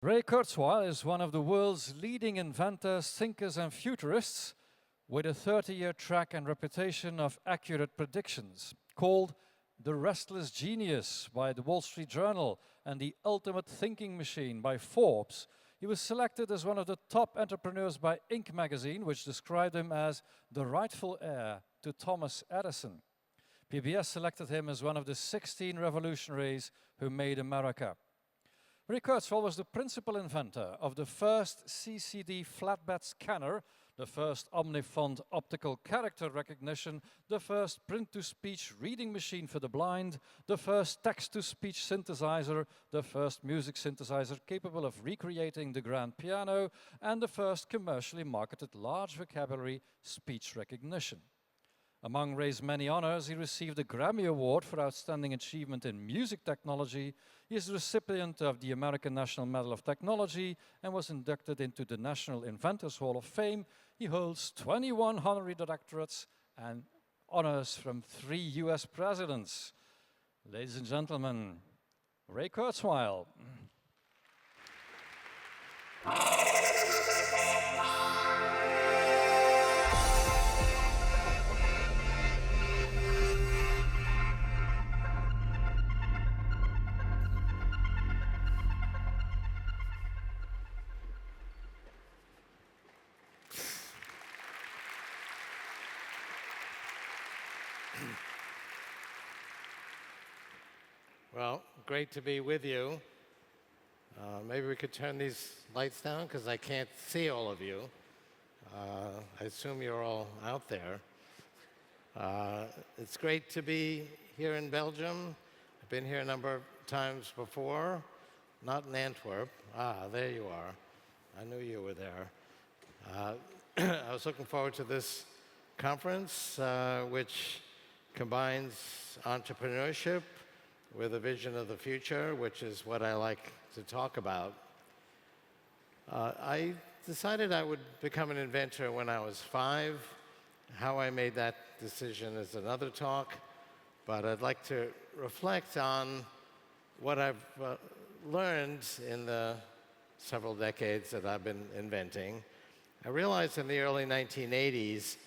Ray Kurzweil is one of the world's leading inventors, thinkers, and futurists with a 30-year track and reputation of accurate predictions. Called the Restless Genius by the Wall Street Journal and the Ultimate Thinking Machine by Forbes, he was selected as one of the top entrepreneurs by Inc. magazine, which described him as the rightful heir to Thomas Edison. PBS selected him as one of the 16 revolutionaries who made America. Ray Kurzweil was the principal inventor of the first CCD flatbed scanner, the first omnifont optical character recognition, the first print-to-speech reading machine for the blind, the first text-to-speech synthesizer, the first music synthesizer capable of recreating the grand piano, and the first commercially marketed large vocabulary speech recognition. Among Ray's many honors, he received a Grammy Award for Outstanding Achievement in Music Technology. He is the recipient of the American National Medal of Technology and was inducted into the National Inventors Hall of Fame. He holds 21 honorary doctorates and honors from 3 US presidents. Ladies and gentlemen, Ray Kurzweil. Well, great to be with you. Maybe we could turn these lights down because I can't see all of you. I assume you're all out there. It's great to be here in Belgium. I've been here a number of times before, not in Antwerp. Ah, there you are. I knew you were there. I was looking forward to this conference, which combines entrepreneurship with a vision of the future, which is what I like to talk about. I decided I would become an inventor when I was 5. How I made that decision is another talk, but I'd like to reflect on what I've learned in the several decades that I've been inventing. I realized in the early 1980s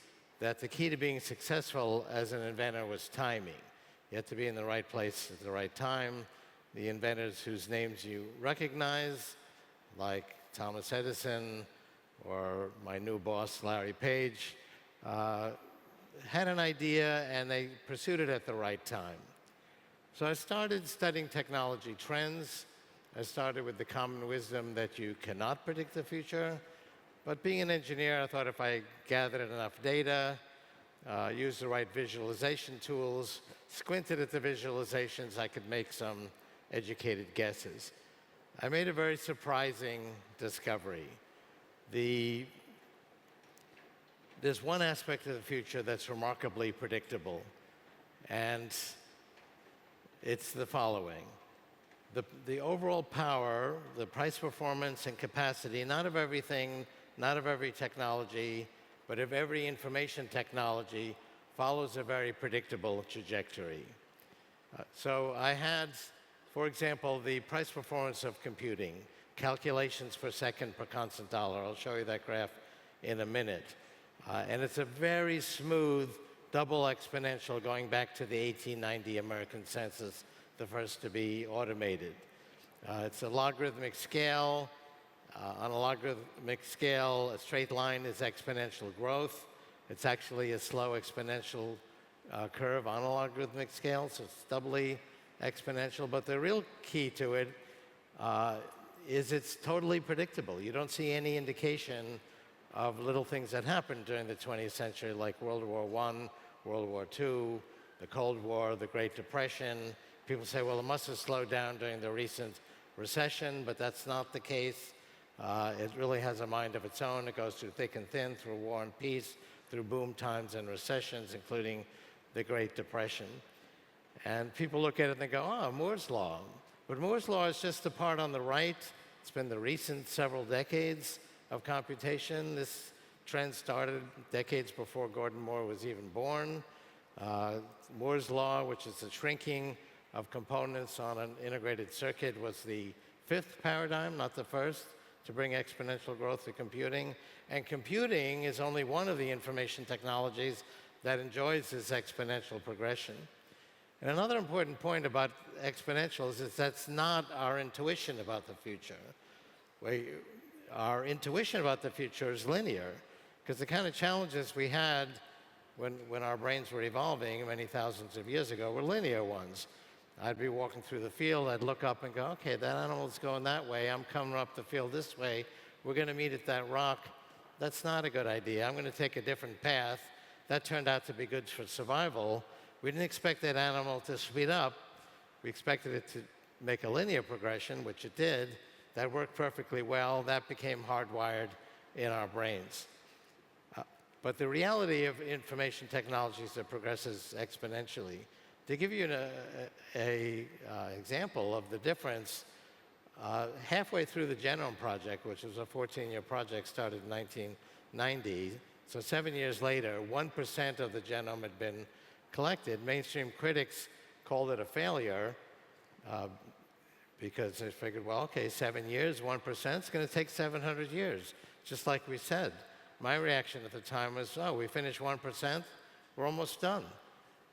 that the key to being successful as an inventor was timing. You have to be in the right place at the right time. The inventors whose names you recognize, like Thomas Edison or my new boss, Larry Page, had an idea and they pursued it at the right time. So I started studying technology trends. I started with the common wisdom that you cannot predict the future. But being an engineer, I thought if I gathered enough data, used the right visualization tools, squinted at the visualizations, I could make some educated guesses. I made a very surprising discovery. There's one aspect of the future that's remarkably predictable, and it's the following. The overall power, the price, performance, and capacity, not of everything, not of every technology, but of every information technology, follows a very predictable trajectory. So I had, for example, the price performance of computing, calculations per second per constant dollar. I'll show you that graph in a minute. And it's a very smooth double exponential going back to the 1890 American census, the first to be automated. It's a logarithmic scale. On a logarithmic scale, a straight line is exponential growth. It's actually a slow exponential curve on a logarithmic scale, so it's doubly exponential. But the real key to it is it's totally predictable. You don't see any indication of little things that happened during the 20th century, like World War I, World War II, the Cold War, the Great Depression. People say, well, it must have slowed down during the recent recession, but that's not the case. It really has a mind of its own. It goes through thick and thin, through war and peace, through boom times and recessions, including the Great Depression. And people look at it and they go, oh, Moore's Law. But Moore's Law is just the part on the right. It's been the recent several decades of computation. This trend started decades before Gordon Moore was even born. Moore's Law, which is the shrinking of components on an integrated circuit, was the fifth paradigm, not the first, to bring exponential growth to computing. And computing is only one of the information technologies that enjoys this exponential progression. And another important point about exponentials is that's not our intuition about the future. Our intuition about the future is linear, because the kind of challenges we had when our brains were evolving many thousands of years ago were linear ones. I'd be walking through the field, I'd look up and go, okay, that animal's going that way, I'm coming up the field this way, we're going to meet at that rock. That's not a good idea. I'm going to take a different path. That turned out to be good for survival. We didn't expect that animal to speed up. We expected it to make a linear progression, which it did. That worked perfectly well. That became hardwired in our brains. But the reality of information technologies that progresses exponentially, to give you an example of the difference, halfway through the Genome Project, which was a 14-year project started in 1990, so 7 years later, 1% of the genome had been collected. Mainstream critics called it a failure because they figured, well, okay, 7 years, 1%, it's going to take 700 years, just like we said. My reaction at the time was, oh, we finished 1%, we're almost done,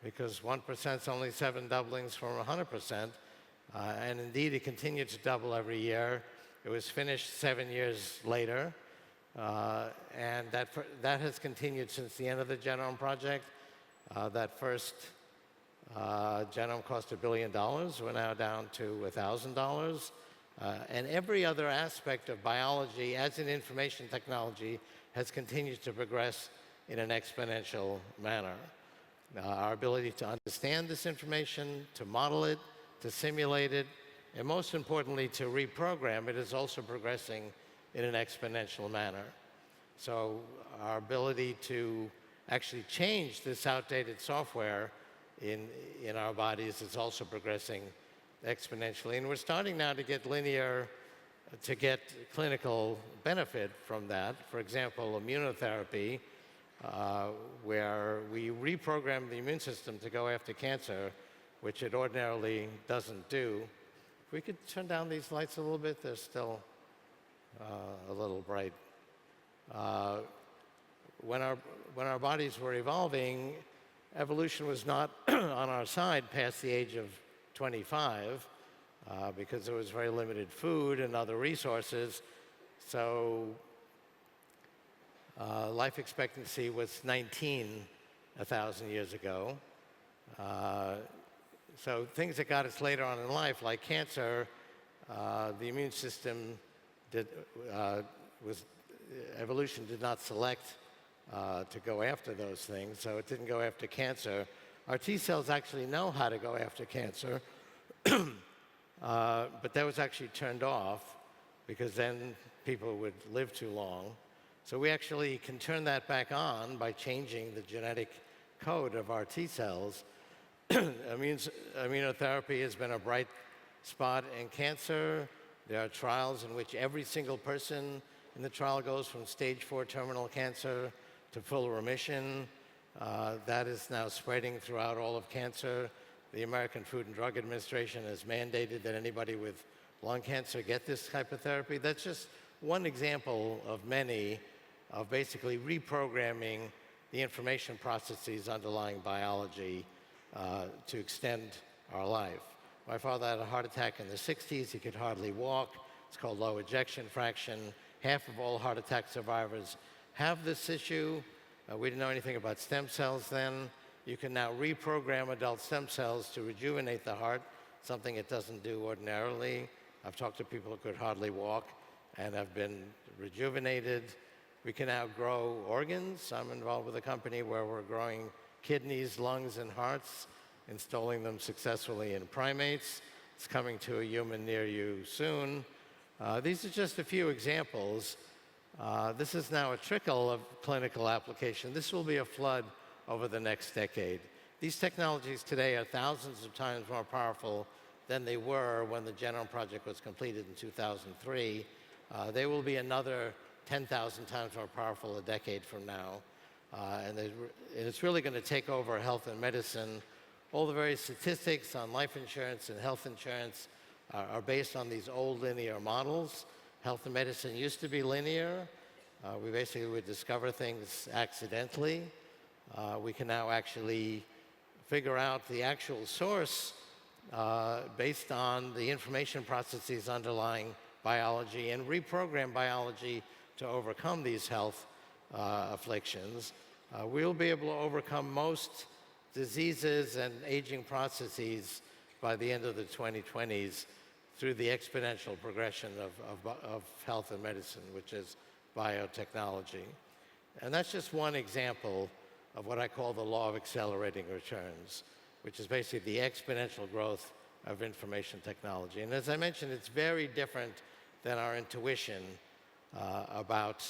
because 1% is only 7 doublings from 100%. And indeed, it continued to double every year. It was finished 7 years later. And that has continued since the end of the Genome Project. That first genome cost $1 billion. We're now down to $1,000. And every other aspect of biology, as in information technology, has continued to progress in an exponential manner. Our ability to understand this information, to model it, to simulate it, and most importantly, to reprogram it is also progressing in an exponential manner. So our ability to actually change this outdated software in our bodies is also progressing exponentially. And we're starting now to get clinical benefit from that. For example, immunotherapy, where we reprogram the immune system to go after cancer, which it ordinarily doesn't do. If we could turn down these lights a little bit, they're still a little bright. When our bodies were evolving, evolution was not on our side past the age of 25 because there was very limited food and other resources. So life expectancy was 19 1,000 years ago. So things that got us later on in life, like cancer, the immune system evolution did not select to go after those things, so it didn't go after cancer. Our T cells actually know how to go after cancer, but that was actually turned off because then people would live too long. So we actually can turn that back on by changing the genetic code of our T cells. Immunotherapy has been a bright spot in cancer. There are trials in which every single person in the trial goes from stage 4 terminal cancer to full remission. That is now spreading throughout all of cancer. The American Food and Drug Administration has mandated that anybody with lung cancer get this type of therapy. That's just one example of many of basically reprogramming the information processes underlying biology to extend our life. My father had a heart attack in the 60s. He could hardly walk. It's called low ejection fraction. Half of all heart attack survivors have this issue. We didn't know anything about stem cells then. You can now reprogram adult stem cells to rejuvenate the heart, something it doesn't do ordinarily. I've talked to people who could hardly walk and have been rejuvenated. We can now grow organs. I'm involved with a company where we're growing kidneys, lungs, and hearts, installing them successfully in primates. It's coming to a human near you soon. These are just a few examples. This is now a trickle of clinical application. This will be a flood over the next decade. These technologies today are thousands of times more powerful than they were when the Genome Project was completed in 2003. They will be another 10,000 times more powerful a decade from now. And it's really going to take over health and medicine. All the various statistics on life insurance and health insurance are based on these old linear models. Health and medicine used to be linear. We basically would discover things accidentally. We can now actually figure out the actual source based on the information processes underlying biology and reprogram biology to overcome these health afflictions. We'll be able to overcome most diseases and aging processes by the end of the 2020s through the exponential progression of health and medicine, which is biotechnology. And that's just one example of what I call the law of accelerating returns, which is basically the exponential growth of information technology. And as I mentioned, it's very different than our intuition about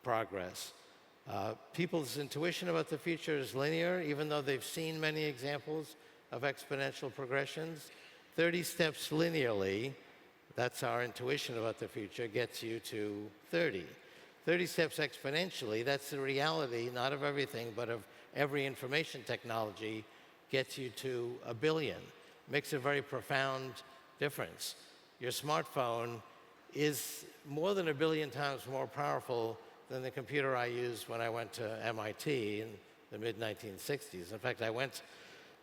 progress. People's intuition about the future is linear, even though they've seen many examples of exponential progressions. 30 steps linearly, that's our intuition about the future, gets you to 30. 30 steps exponentially, that's the reality, not of everything, but of every information technology, gets you to 1 billion. Makes a very profound difference. Your smartphone is more than 1 billion times more powerful than the computer I used when I went to MIT in the mid-1960s. In fact, I went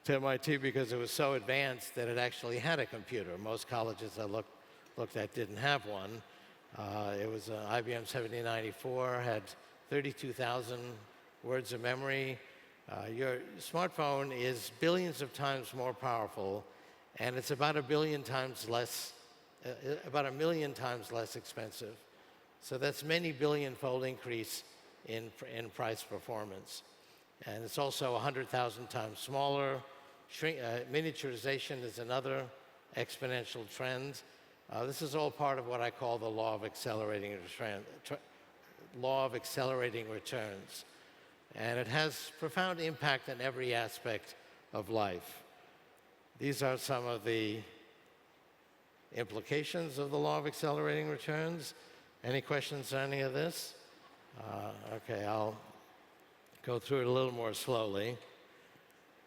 to MIT because it was so advanced that it actually had a computer. Most colleges I looked at didn't have one. It was an IBM 7094, had 32,000 words of memory. Your smartphone is billions of times more powerful, and it's about 1 billion times less, about 1 million times less expensive. So that's many billion-fold increase in price performance. And it's also 100,000 times smaller. Miniaturization is another exponential trend. This is all part of what I call the law of accelerating returns. And it has profound impact on every aspect of life. These are some of the implications of the law of accelerating returns. Any questions on any of this? Okay, I'll go through it a little more slowly.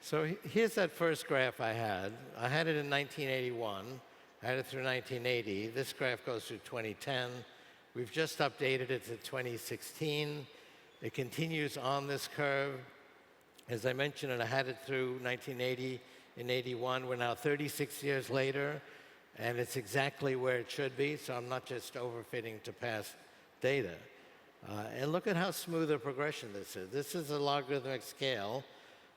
So here's that first graph I had. I had it in 1981. I had it through 1980. This graph goes through 2010. We've just updated it to 2016. It continues on this curve. As I mentioned, and I had it through 1980 and 81. We're now 36 years later, and it's exactly where it should be, so I'm not just overfitting to past data. And look at how smooth a progression this is. This is a logarithmic scale,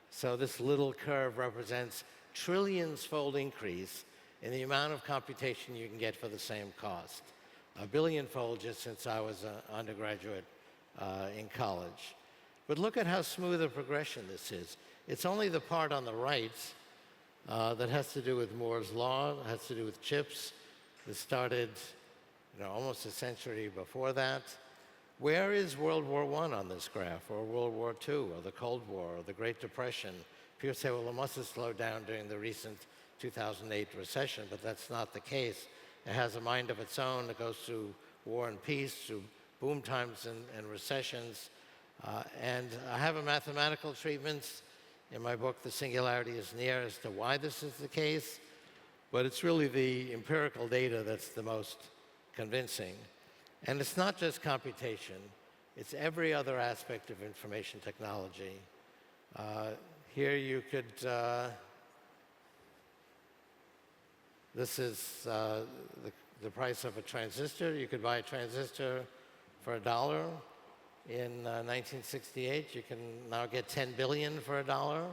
so this little curve represents trillions-fold increase in the amount of computation you can get for the same cost. 1 billion-fold just since I was an undergraduate in college. But look at how smooth a progression this is. It's only the part on the right that has to do with Moore's Law, has to do with chips. This started almost a century before that. Where is World War I on this graph, or World War II, or the Cold War, or the Great Depression? People say, well, it must have slowed down during the recent 2008 recession, but that's not the case. It has a mind of its own. It goes through war and peace, through boom times and recessions. And I have a mathematical treatment in my book, The Singularity is Near, as to why this is the case. But it's really the empirical data that's the most convincing. And it's not just computation. It's every other aspect of information technology. Here you could, this is the price of a transistor. You could buy a transistor for $1. In 1968, you can now get 10 billion for $1.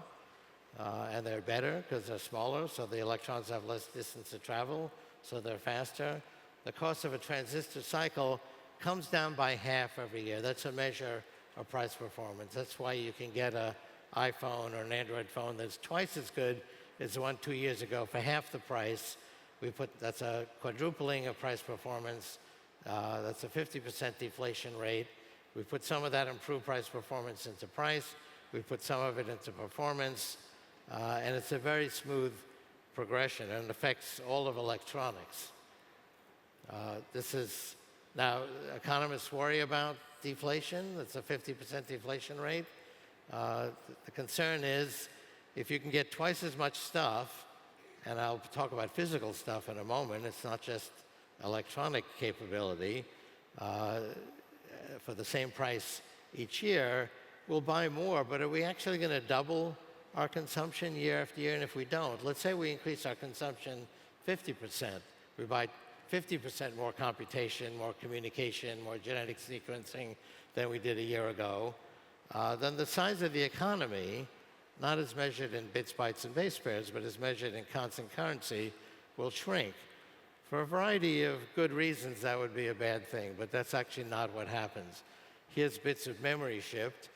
And they're better because they're smaller, so the electrons have less distance to travel, so they're faster. The cost of a transistor cycle comes down by half every year. That's a measure of price performance. That's why you can get an iPhone or an Android phone that's twice as good as the one 2 years ago for half the price. That's a quadrupling of price performance. That's a 50% deflation rate. We put some of that improved price performance into price. We put some of it into performance. And it's a very smooth progression, and it affects all of electronics. Now, economists worry about deflation. It's a 50% deflation rate. The concern is if you can get twice as much stuff and I'll talk about physical stuff in a moment. It's not just electronic capability. For the same price each year, we'll buy more, but are we actually going to double our consumption year after year? And if we don't, let's say we increase our consumption 50%. We buy 50% more computation, more communication, more genetic sequencing than we did a year ago. Then the size of the economy, not as measured in bits, bytes, and base pairs, but as measured in constant currency, will shrink. For a variety of good reasons, that would be a bad thing, but that's actually not what happens. Here's bits of memory shipped,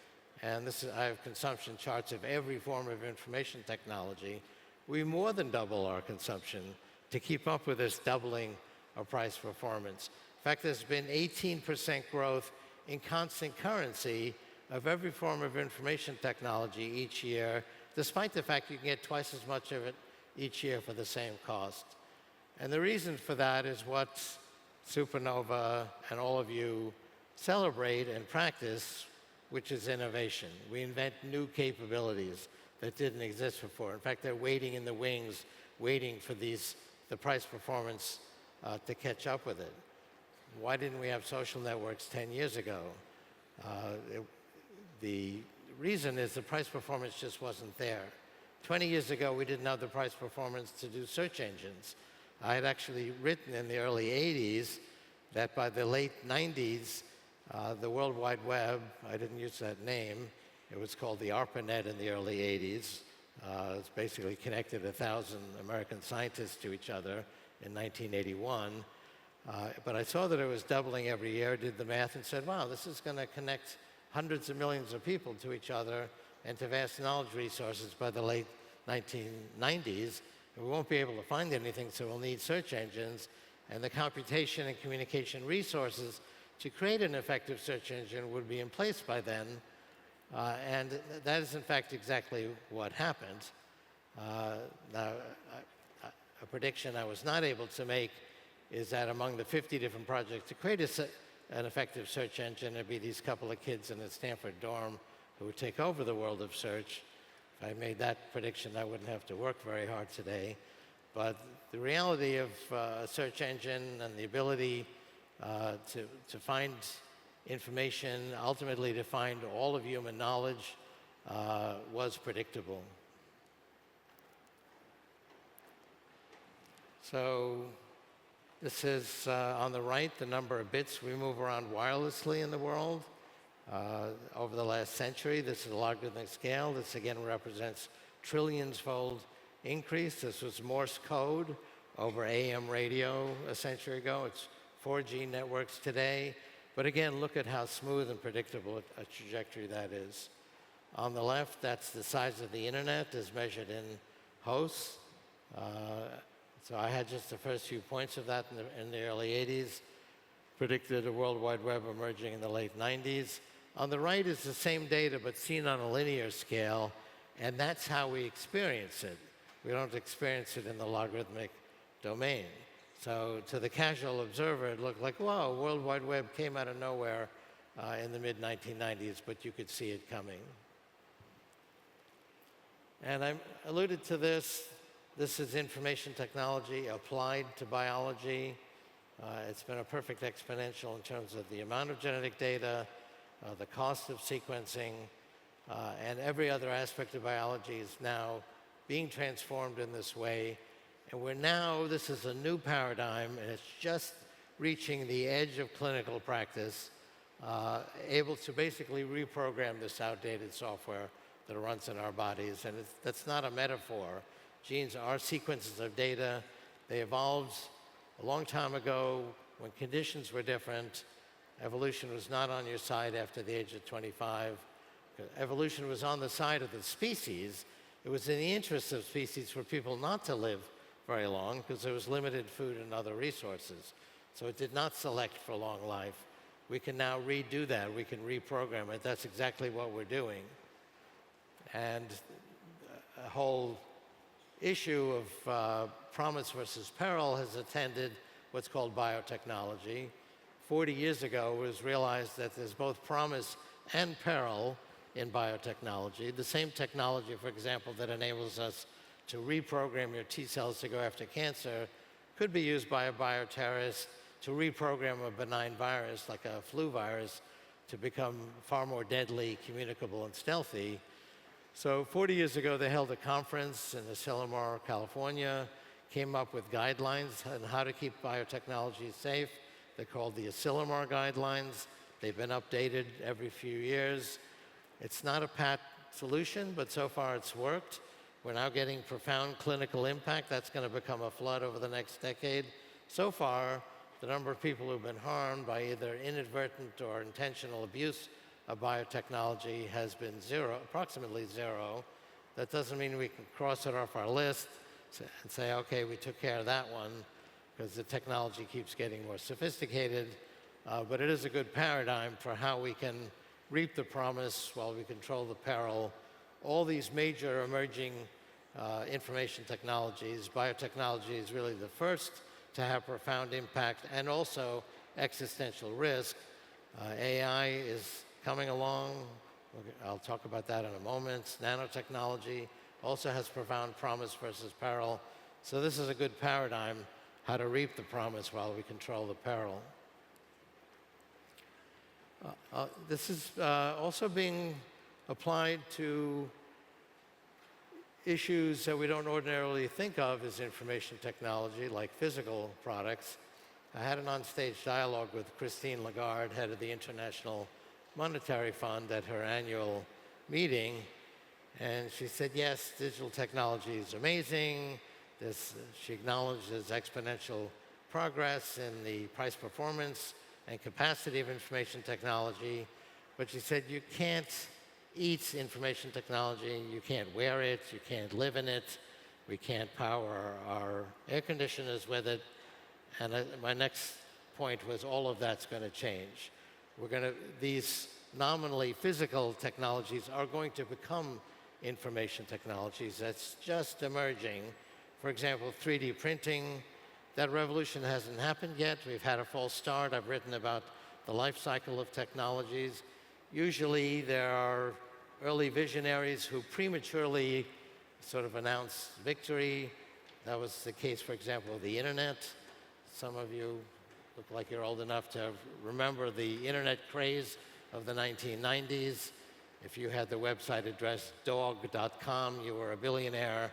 and I have consumption charts of every form of information technology. We more than double our consumption to keep up with this doubling of price performance. In fact, there's been 18% growth in constant currency of every form of information technology each year, despite the fact you can get twice as much of it each year for the same cost. And the reason for that is what SuperNova and all of you celebrate and practice, which is innovation. We invent new capabilities that didn't exist before. In fact, they're waiting in the wings, waiting for the price performance to catch up with it. Why didn't we have social networks 10 years ago? The reason is the price performance just wasn't there. 20 years ago, we didn't have the price performance to do search engines. I had actually written in the early 80s that by the late 90s, the World Wide Web, I didn't use that name, it was called the ARPANET in the early 80s. It's basically connected 1,000 American scientists to each other in 1981. But I saw that it was doubling every year, did the math, and said, wow, this is going to connect hundreds of millions of people to each other and to vast knowledge resources by the late 1990s. We won't be able to find anything, so we'll need search engines. And the computation and communication resources to create an effective search engine would be in place by then. And that is, in fact, exactly what happened. Now, a prediction I was not able to make is that among the 50 different projects to create an effective search engine, there'd be these couple of kids in a Stanford dorm who would take over the world of search. If I made that prediction, I wouldn't have to work very hard today. But the reality of a search engine and the ability to find information, ultimately to find all of human knowledge, was predictable. So this is, on the right, the number of bits we move around wirelessly in the world. Over the last century, this is a logarithmic scale. This again represents trillions-fold increase. This was Morse code over AM radio a century ago. It's 4G networks today. But again, look at how smooth and predictable a trajectory that is. On the left, that's the size of the internet as measured in hosts. So I had just the first few points of that in the early 80s, predicted a World Wide Web emerging in the late 90s. On the right is the same data, but seen on a linear scale, and that's how we experience it. We don't experience it in the logarithmic domain. So to the casual observer, it looked like, wow, World Wide Web came out of nowhere in the mid-1990s, but you could see it coming. And I alluded to this. This is information technology applied to biology. It's been a perfect exponential in terms of the amount of genetic data, the cost of sequencing, and every other aspect of biology is now being transformed in this way. And this is a new paradigm, and it's just reaching the edge of clinical practice, able to basically reprogram this outdated software that runs in our bodies. And that's not a metaphor. Genes are sequences of data. They evolved a long time ago when conditions were different. Evolution was not on your side after the age of 25. Evolution was on the side of the species. It was in the interest of species for people not to live very long because there was limited food and other resources. So it did not select for long life. We can now redo that. We can reprogram it. That's exactly what we're doing. And a whole issue of promise versus peril has attended what's called biotechnology. 40 years ago, it was realized that there's both promise and peril in biotechnology. The same technology, for example, that enables us to reprogram your T cells to go after cancer could be used by a bioterrorist to reprogram a benign virus like a flu virus to become far more deadly, communicable, and stealthy. So 40 years ago, they held a conference in Asilomar, California, came up with guidelines on how to keep biotechnology safe. They're called the Asilomar Guidelines. They've been updated every few years. It's not a pat solution, but so far it's worked. We're now getting profound clinical impact. That's going to become a flood over the next decade. So far, the number of people who've been harmed by either inadvertent or intentional abuse of biotechnology has been zero, approximately zero. That doesn't mean we can cross it off our list and say, okay, we took care of that one, because the technology keeps getting more sophisticated. But it is a good paradigm for how we can reap the promise while we control the peril. All these major emerging information technologies, biotechnology is really the first to have profound impact and also existential risk. AI is coming along. I'll talk about that in a moment. Nanotechnology also has profound promise versus peril. So this is a good paradigm, how to reap the promise while we control the peril. This is also being applied to issues that we don't ordinarily think of as information technology, like physical products. I had an onstage dialogue with Christine Lagarde, head of the International Monetary Fund, at her annual meeting. And she said, yes, digital technology is amazing. She acknowledged there's exponential progress in the price performance and capacity of information technology. But she said, you can't eat information technology. You can't wear it. You can't live in it. We can't power our air conditioners with it. And my next point was all of that's going to change. These nominally physical technologies are going to become information technologies. That's just emerging. For example, 3D printing, that revolution hasn't happened yet. We've had a false start. I've written about the life cycle of technologies. Usually there are early visionaries who prematurely sort of announce victory. That was the case, for example, of the internet. Some of you look like you're old enough to remember the internet craze of the 1990s. If you had the website address dog.com, you were a billionaire.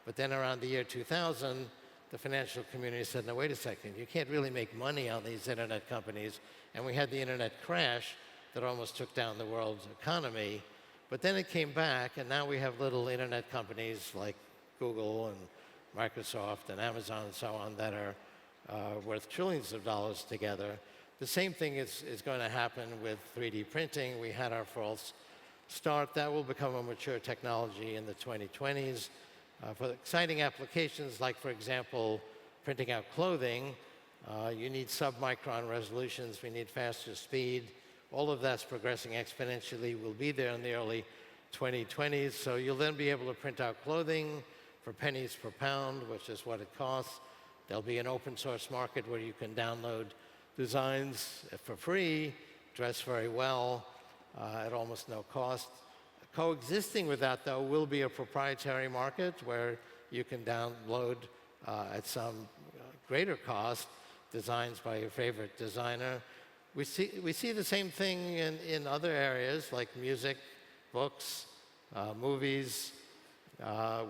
But then around the year 2000, the financial community said, no, wait a second, you can't really make money on these internet companies. And we had the internet crash that almost took down the world's economy. But then it came back, and now we have little internet companies like Google and Microsoft and Amazon and so on that are worth trillions of dollars together. The same thing is going to happen with 3D printing. We had our false start. That will become a mature technology in the 2020s. For exciting applications like, for example, printing out clothing, you need submicron resolutions. We need faster speed. All of that's progressing exponentially. We'll be there in the early 2020s. So you'll then be able to print out clothing for pennies per pound, which is what it costs. There'll be an open source market where you can download designs for free, dress very well, at almost no cost. Coexisting with that, though, will be a proprietary market where you can download at some greater cost designs by your favorite designer. We see the same thing in other areas like music, books, movies,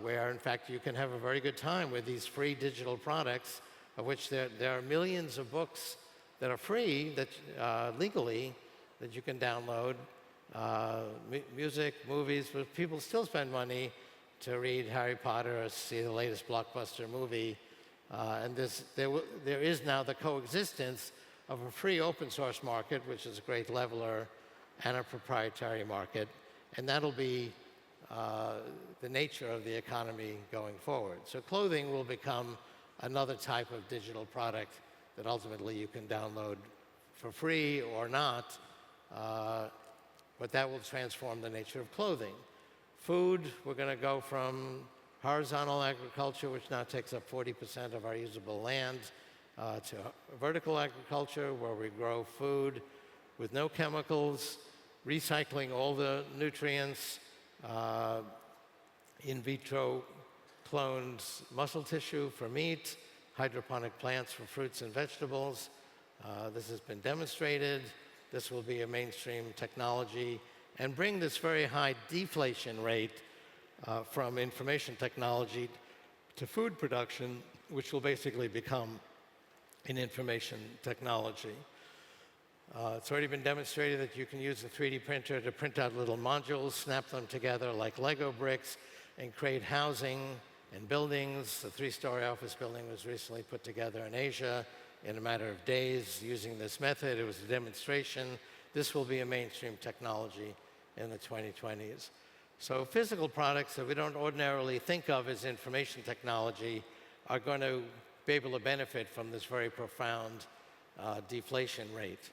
where, in fact, you can have a very good time with these free digital products, of which there are millions of books that are free, that legally, that you can download. Music, movies, but people still spend money to read Harry Potter or see the latest blockbuster movie. And there is now the coexistence of a free open source market, which is a great leveler, and a proprietary market. And that'll be the nature of the economy going forward. So clothing will become another type of digital product that ultimately you can download for free or not. But that will transform the nature of clothing. Food, we're going to go from horizontal agriculture, which now takes up 40% of our usable land, to vertical agriculture, where we grow food with no chemicals, recycling all the nutrients, in vitro cloned muscle tissue for meat, hydroponic plants for fruits and vegetables. This has been demonstrated. This will be a mainstream technology and bring this very high deflation rate from information technology to food production, which will basically become an information technology. It's already been demonstrated that you can use a 3D printer to print out little modules, snap them together like Lego bricks, and create housing and buildings. A 3-story office building was recently put together in Asia in a matter of days using this method. It was a demonstration. This will be a mainstream technology in the 2020s. So physical products that we don't ordinarily think of as information technology are going to be able to benefit from this very profound deflation rate.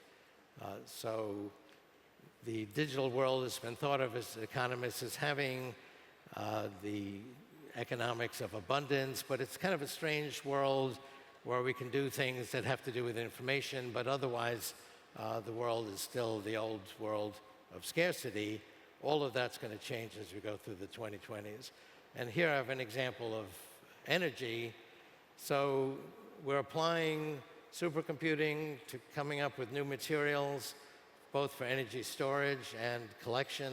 So the digital world has been thought of as economists as having the economics of abundance, but it's kind of a strange world where we can do things that have to do with information, but otherwise the world is still the old world of scarcity. All of that's going to change as we go through the 2020s. And here I have an example of energy. So we're applying supercomputing to coming up with new materials, both for energy storage and collection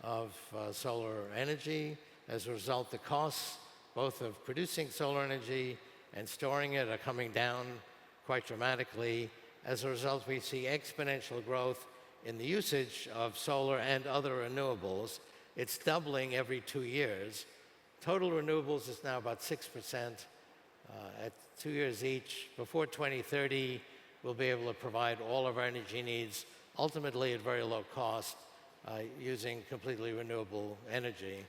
of solar energy. As a result, the costs both of producing solar energy and storing it are coming down quite dramatically. As a result, we see exponential growth in the usage of solar and other renewables. It's doubling every 2 years. Total renewables is now about 6%. At 2 years each, before 2030, we'll be able to provide all of our energy needs, ultimately at very low cost, using completely renewable energy.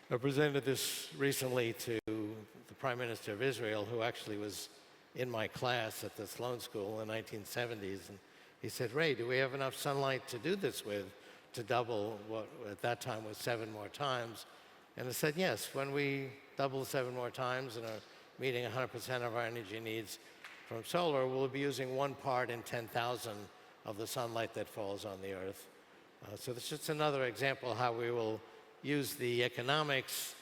I presented this recently to the Prime Minister of Israel, who actually was in my class at the Sloan School in the 1970s. And he said, "Ray, do we have enough sunlight to do this with, to double what at that time was 7 more times?" And I said, yes, when we double 7 more times and are meeting 100% of our energy needs from solar, we'll be using 1 part in 10,000 of the sunlight that falls on the Earth. So this is just another example how we will use the economics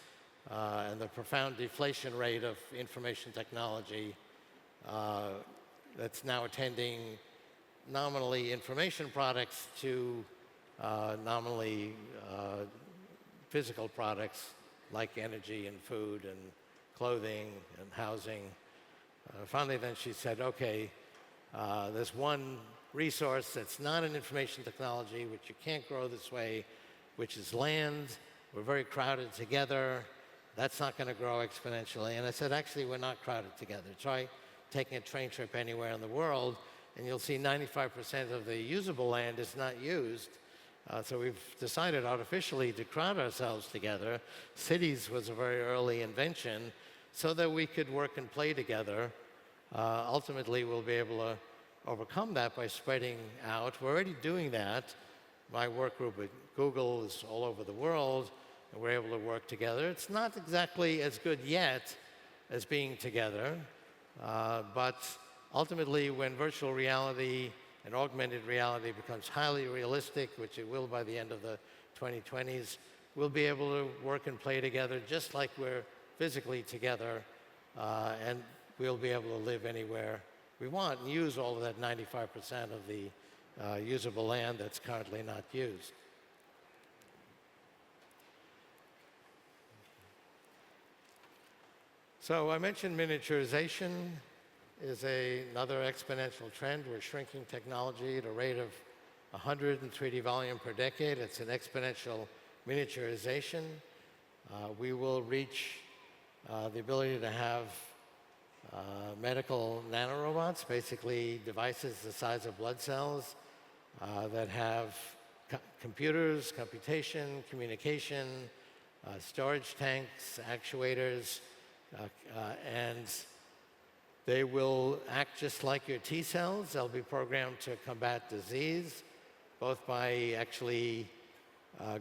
and the profound deflation rate of information technology that's now attending nominally information products to nominally physical products like energy and food and clothing and housing. Finally, then she said, okay, there's one resource that's not an information technology, which you can't grow this way, which is land. We're very crowded together. That's not going to grow exponentially. And I said, actually, we're not crowded together. Try taking a train trip anywhere in the world, and you'll see 95% of the usable land is not used. So we've decided artificially to crowd ourselves together. Cities was a very early invention so that we could work and play together. Ultimately, we'll be able to overcome that by spreading out. We're already doing that. My work group at Google is all over the world, and we're able to work together. It's not exactly as good yet as being together, but ultimately, when virtual reality and augmented reality becomes highly realistic, which it will by the end of the 2020s, we'll be able to work and play together just like we're physically together, and we'll be able to live anywhere we want and use all of that 95% of the usable land that's currently not used. So I mentioned miniaturization is another exponential trend. We're shrinking technology at a rate of 100 in 3D volume per decade. It's an exponential miniaturization. We will reach the ability to have medical nanorobots, basically devices the size of blood cells that have computers, computation, communication, storage tanks, actuators, and they will act just like your T cells. They'll be programmed to combat disease, both by actually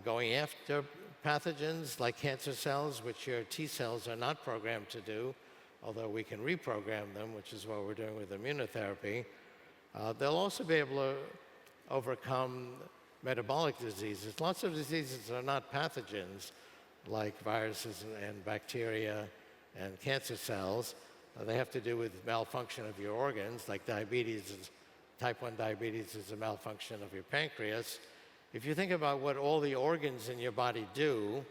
going after pathogens like cancer cells, which your T cells are not programmed to do, although we can reprogram them, which is what we're doing with immunotherapy. They'll also be able to overcome metabolic diseases. Lots of diseases are not pathogens, like viruses and bacteria and cancer cells. They have to do with malfunction of your organs, like type 1 diabetes is a malfunction of your pancreas. If you think about what all the organs in your body do,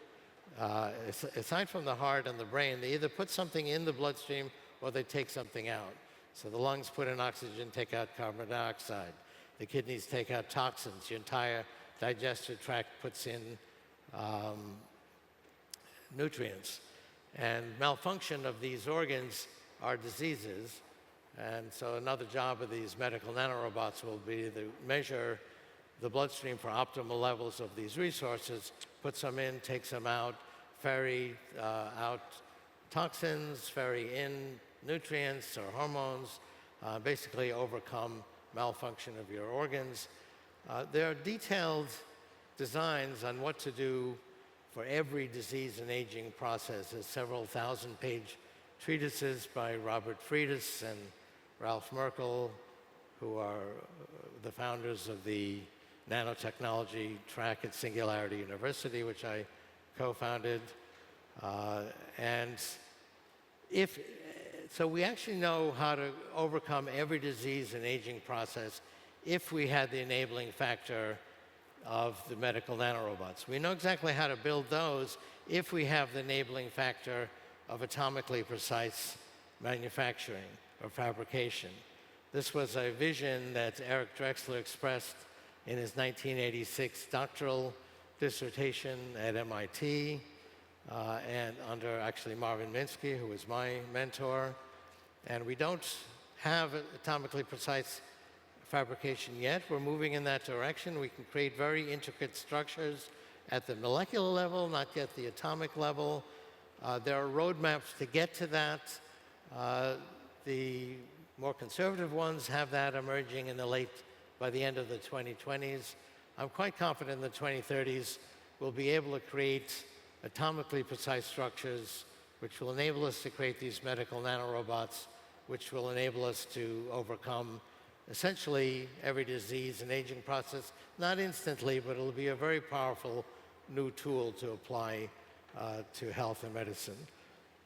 aside from the heart and the brain, they either put something in the bloodstream or they take something out. So the lungs put in oxygen, take out carbon dioxide. The kidneys take out toxins. Your entire digestive tract puts in nutrients. And malfunction of these organs are diseases. And so another job of these medical nanorobots will be to measure the bloodstream for optimal levels of these resources, put some in, take some out, ferry out toxins, ferry in nutrients or hormones, basically overcome malfunction of your organs. There are detailed designs on what to do for every disease and aging process. There's several thousand-page treatises by Robert Friedis and Ralph Merkel, who are the founders of the nanotechnology track at Singularity University, which I co-founded. So we actually know how to overcome every disease and aging process if we had the enabling factor of the medical nanorobots. We know exactly how to build those if we have the enabling factor of atomically precise manufacturing or fabrication. This was a vision that Eric Drexler expressed in his 1986 doctoral dissertation at MIT, and under actually Marvin Minsky, who was my mentor. And we don't have atomically precise fabrication yet. We're moving in that direction. We can create very intricate structures at the molecular level, not yet the atomic level. There are roadmaps to get to that. The more conservative ones have that emerging by the end of the 2020s. I'm quite confident in the 2030s we'll be able to create atomically precise structures which will enable us to create these medical nanorobots, which will enable us to overcome essentially every disease and aging process, not instantly, but it'll be a very powerful new tool to apply to health and medicine.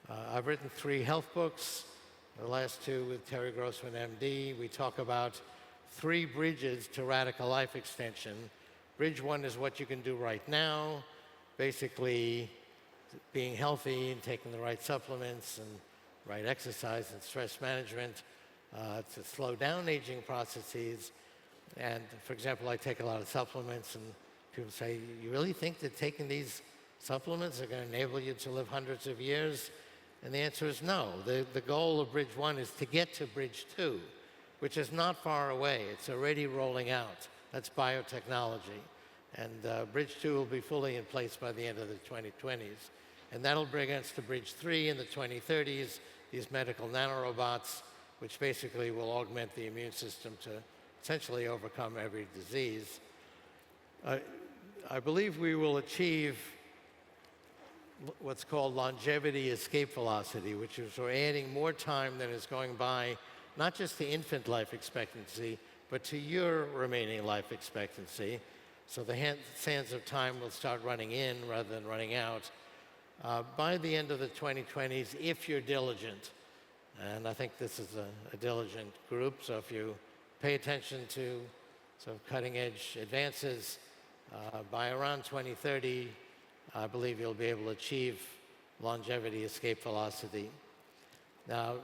I've written 3 health books, the last 2 with Terry Grossman, MD. We talk about 3 bridges to radical life extension. Bridge 1 is what you can do right now, basically being healthy and taking the right supplements and right exercise and stress management to slow down aging processes. And for example, I take a lot of supplements, and people say, you really think that taking these supplements are going to enable you to live hundreds of years? And the answer is no. The goal of Bridge 1 is to get to Bridge 2, which is not far away. It's already rolling out. That's biotechnology. And Bridge 2 will be fully in place by the end of the 2020s. And that'll bring us to Bridge 3 in the 2030s, these medical nanorobots, which basically will augment the immune system to essentially overcome every disease. I believe we will achieve what's called longevity escape velocity, which is we're adding more time than is going by, not just to infant life expectancy, but to your remaining life expectancy. So the sands of time will start running in rather than running out by the end of the 2020s, if you're diligent. And I think this is a diligent group, so if you pay attention to sort of cutting-edge advances, by around 2030, I believe you'll be able to achieve longevity escape velocity. Now,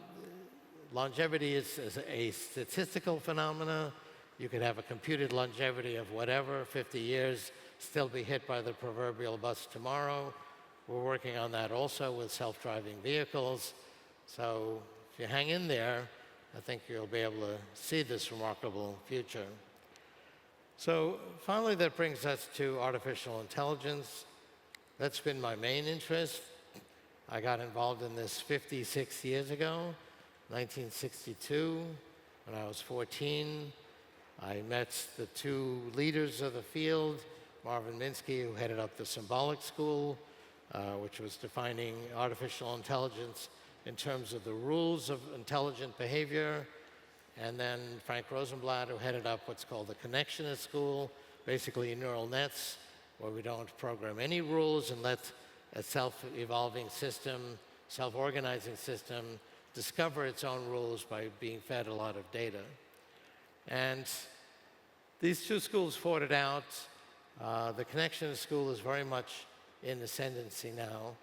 longevity is a statistical phenomena. You could have a computed longevity of whatever, 50 years, still be hit by the proverbial bus tomorrow. We're working on that also with self-driving vehicles. So if you hang in there, I think you'll be able to see this remarkable future. So finally, that brings us to artificial intelligence. That's been my main interest. I got involved in this 56 years ago, 1962, when I was 14. I met the 2 leaders of the field, Marvin Minsky, who headed up the Symbolic School, which was defining artificial intelligence in terms of the rules of intelligent behavior, and then Frank Rosenblatt, who headed up what's called the Connectionist School, basically neural nets, where we don't program any rules and let a self-evolving system, self-organizing system, discover its own rules by being fed a lot of data. And these two schools fought it out. The connection school is very much in ascendancy now.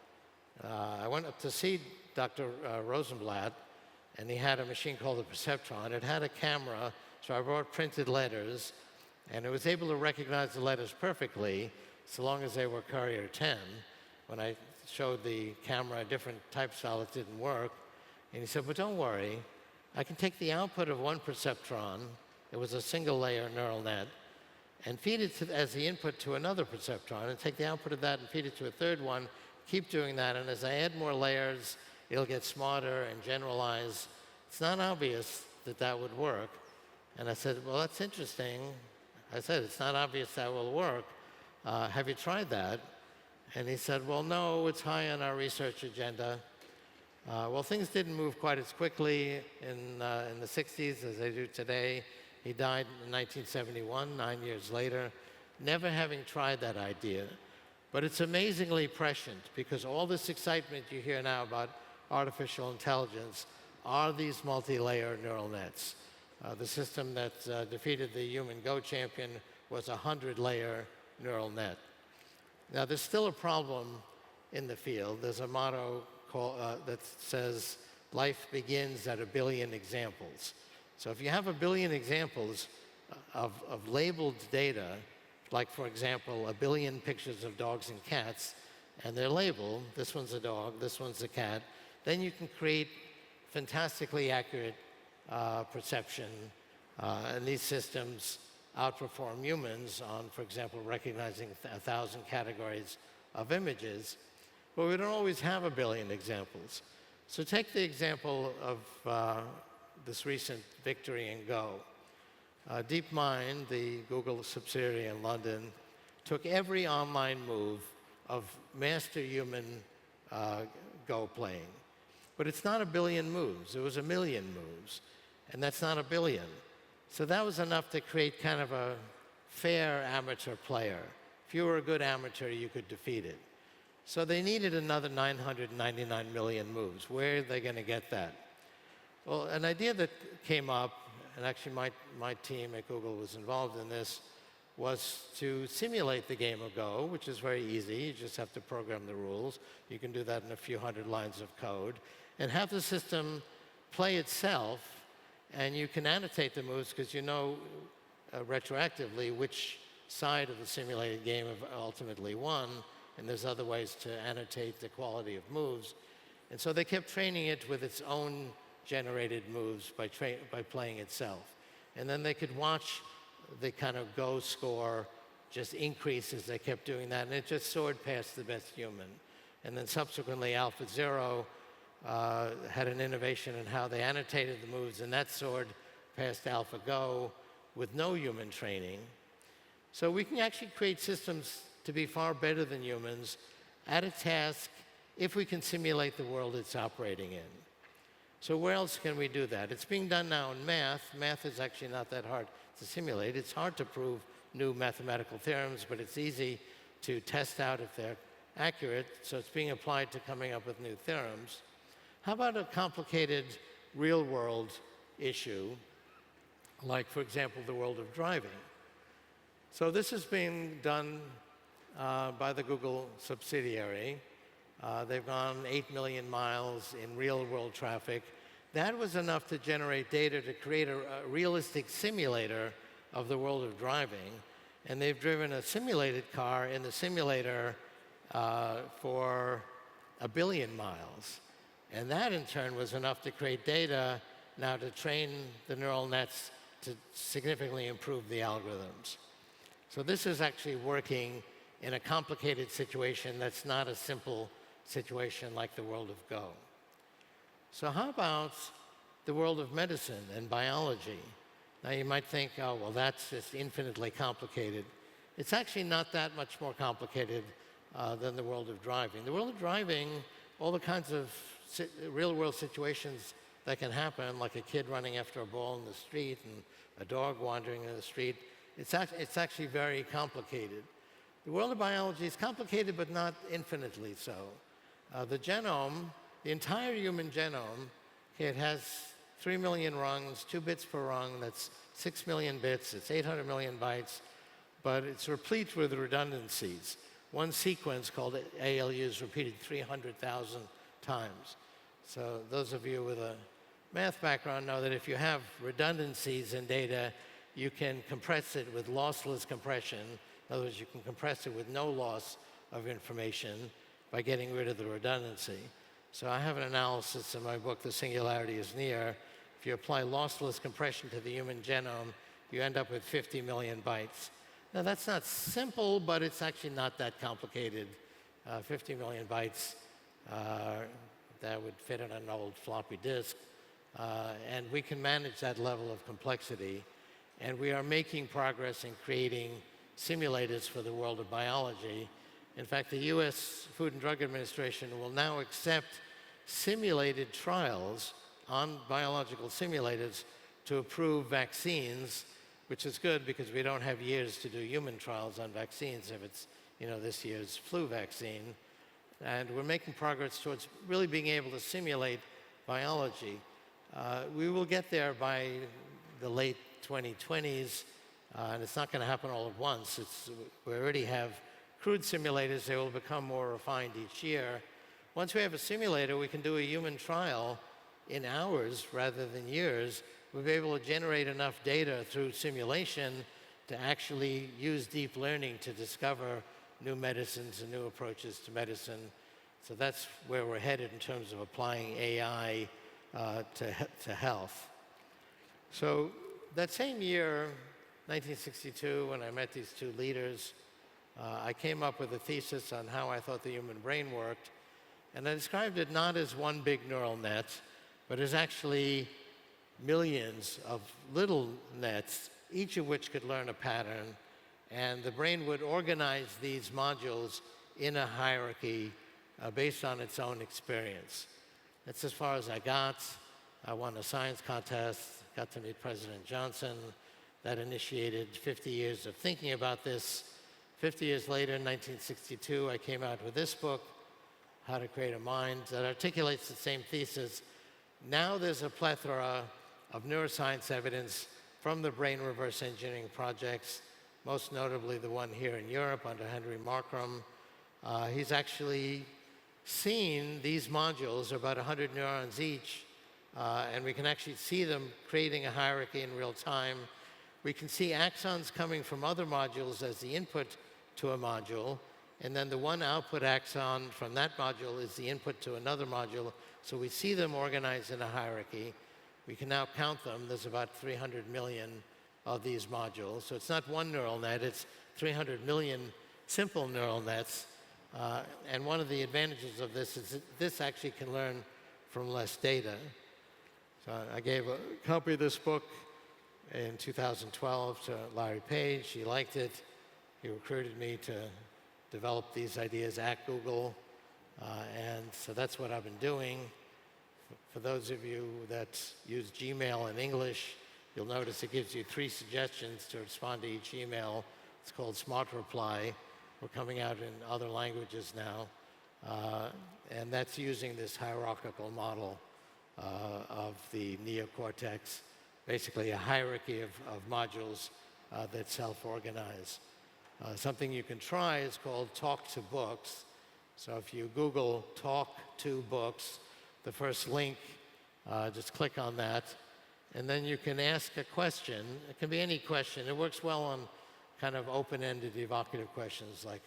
I went up to see Dr. Rosenblatt, and he had a machine called the Perceptron. It had a camera, so I brought printed letters, and it was able to recognize the letters perfectly, so long as they were Courier 10. When I showed the camera a different typestyle, it didn't work. And he said, but don't worry, I can take the output of one Perceptron, it was a single layer neural net, and feed it as the input to another Perceptron, and take the output of that and feed it to a third one, keep doing that, and as I add more layers, it'll get smarter and generalize. It's not obvious that that would work. And I said, well, that's interesting. I said, it's not obvious that will work. Have you tried that? And he said, well, no, it's high on our research agenda. Well, things didn't move quite as quickly in the 60s as they do today. He died in 1971, 9 years later, never having tried that idea. But it's amazingly prescient, because all this excitement you hear now about artificial intelligence are these multi-layer neural nets. The system that defeated the human Go champion was a 100-layer neural net. Now, there's still a problem in the field. There's a motto that says, life begins at 1 billion examples. So if you have 1 billion examples of labeled data, like, for example, 1 billion pictures of dogs and cats, and they're labeled, this one's a dog, this one's a cat, then you can create fantastically accurate perception. And these systems outperform humans on, for example, recognizing 1,000 categories of images. But we don't always have 1 billion examples. So take the example of this recent victory in Go. DeepMind, the Google subsidiary in London, took every online move of master human Go playing. But it's not 1 billion moves. It was 1 million moves. And that's not 1 billion. So that was enough to create kind of a fair amateur player. If you were a good amateur, you could defeat it. So they needed another 999 million moves. Where are they going to get that? Well, an idea that came up, and actually my team at Google was involved in this, was to simulate the game of Go, which is very easy. You just have to program the rules. You can do that in a few hundred lines of code, and have the system play itself, and you can annotate the moves because you know retroactively which side of the simulated game have ultimately won, and there's other ways to annotate the quality of moves. And so they kept training it with its own generated moves by playing itself. And then they could watch the kind of Go score just increase as they kept doing that, and it just soared past the best human. And then subsequently, AlphaZero had an innovation in how they annotated the moves, and that soared past AlphaGo with no human training. So we can actually create systems to be far better than humans at a task if we can simulate the world it's operating in. So where else can we do that? It's being done now in math. Math is actually not that hard to simulate. It's hard to prove new mathematical theorems, but it's easy to test out if they're accurate. So it's being applied to coming up with new theorems. How about a complicated real-world issue, like, for example, the world of driving? So this is being done by the Google subsidiary. They've gone 8 million miles in real-world traffic. That was enough to generate data to create a realistic simulator of the world of driving. And they've driven a simulated car in the simulator for 1 billion miles. And that, in turn, was enough to create data now to train the neural nets to significantly improve the algorithms. So this is actually working in a complicated situation that's not a simple situation like the world of Go. So how about the world of medicine and biology? Now you might think, oh, well, that's just infinitely complicated. It's actually not that much more complicated than the world of driving. The world of driving, all the kinds of real-world situations that can happen, like a kid running after a ball in the street and a dog wandering in the street, it's actually very complicated. The world of biology is complicated, but not infinitely so. The genome, the entire human genome, it has 3 million rungs, 2 bits per rung. That's 6 million bits. It's 800 million bytes. But it's replete with redundancies. One sequence called ALU is repeated 300,000 times. So those of you with a math background know that if you have redundancies in data, you can compress it with lossless compression. In other words, you can compress it with no loss of information by getting rid of the redundancy. So I have an analysis in my book, The Singularity is Near. If you apply lossless compression to the human genome, you end up with 50 million bytes. Now, that's not simple, but it's actually not that complicated. 50 million bytes, that would fit on an old floppy disk. And we can manage that level of complexity. And we are making progress in creating simulators for the world of biology. In fact, the US Food and Drug Administration will now accept simulated trials on biological simulators to approve vaccines, which is good because we don't have years to do human trials on vaccines if it's, this year's flu vaccine. And we're making progress towards really being able to simulate biology. We will get there by the late 2020s, and it's not going to happen all at once. We already have crude simulators. They will become more refined each year. Once we have a simulator, we can do a human trial in hours rather than years. We'll be able to generate enough data through simulation to actually use deep learning to discover new medicines and new approaches to medicine. So that's where we're headed in terms of applying AI to health. So that same year, 1962, when I met these two leaders, I came up with a thesis on how I thought the human brain worked. And I described it not as one big neural net, but as actually millions of little nets, each of which could learn a pattern. And the brain would organize these modules in a hierarchy based on its own experience. That's as far as I got. I won a science contest, got to meet President Johnson. That initiated 50 years of thinking about this. 50 years later, in 1962, I came out with this book, How to Create a Mind, that articulates the same thesis. Now there's a plethora of neuroscience evidence from the brain reverse engineering projects, most notably the one here in Europe under Henry Markram. He's actually seen these modules, about 100 neurons each, and we can actually see them creating a hierarchy in real time. We can see axons coming from other modules as the input to a module, and then the one output axon from that module is the input to another module. So we see them organized in a hierarchy. We can now count them. There's about 300 million of these modules. So it's not one neural net, it's 300 million simple neural nets. And one of the advantages of this is that this actually can learn from less data. So I gave a copy of this book in 2012 to Larry Page. He liked it. He recruited me to develop these ideas at Google. And so that's what I've been doing. For those of you that use Gmail in English, you'll notice it gives you 3 suggestions to respond to each email. It's called Smart Reply. We're coming out in other languages now. And that's using this hierarchical model of the Neocortex, basically a hierarchy of modules that self-organize. Something you can try is called Talk to Books. So if you Google Talk to Books, the first link, just click on that. And then you can ask a question. It can be any question. It works well on kind of open-ended, evocative questions like,